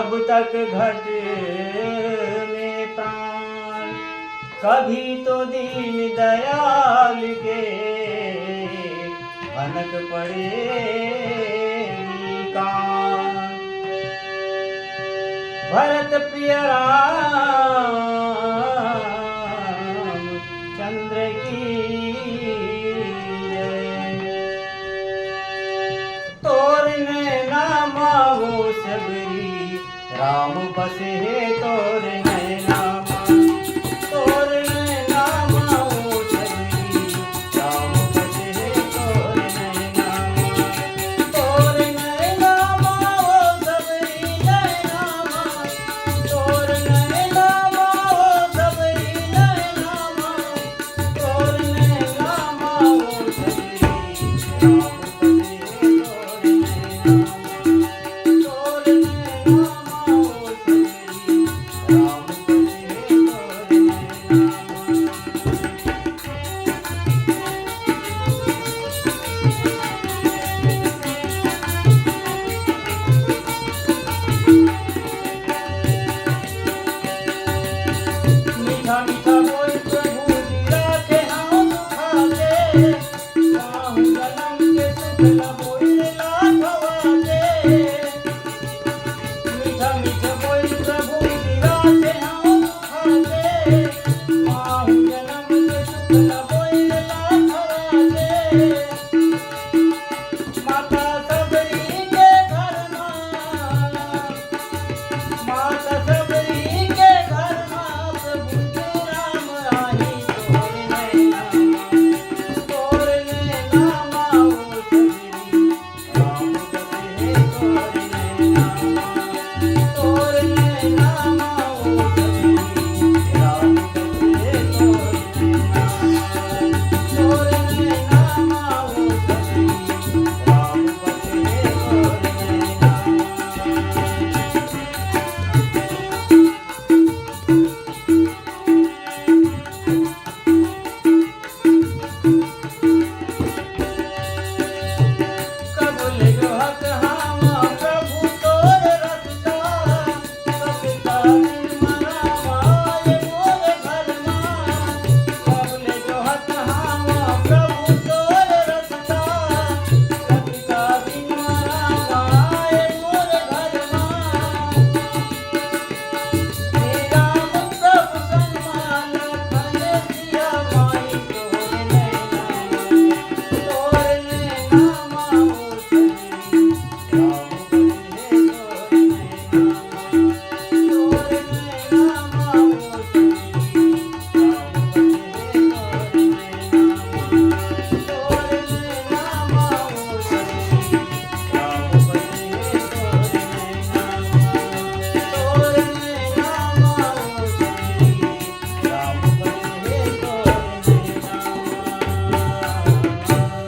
जब तक घट में प्राण, कभी तो दीन दयाल के भनक पड़ेगी कान। भरत प्रिय राम चंद्र की तोरने नामा वो सबरी राम बसे तोर नैना तोर नैना वो सबरी राम बसे तोर नैना तोर नैना वो सबरी नैना तोर नैना वो सबरी नैना तोर नैना वो सबरी राम बसे तोर नैना तोर नैना वो सबरी राम बसे तोर नैना। मीठा मीठा बोल प्रभु जी राखे हाँ सुखाते, बाहु जन्म के सुख न बोल लाखवाते। मीठा मीठा बोल प्रभु जी राखे हाँ सुखाते, बाहु जन्म के सुख न बोल लाखवाते। माता सबरी के घर माता सबरी के घर प्रभु जी राम राही तोर नैना तोर नैना वो सबरी राम बसे तोर नैना तोर नैना वो सबरी राम बसे तोर नैना तोर नैना वो सबरी राम बसे तोर नैना। कबूल जो हक हाँ प्रभु तोर रखता, सब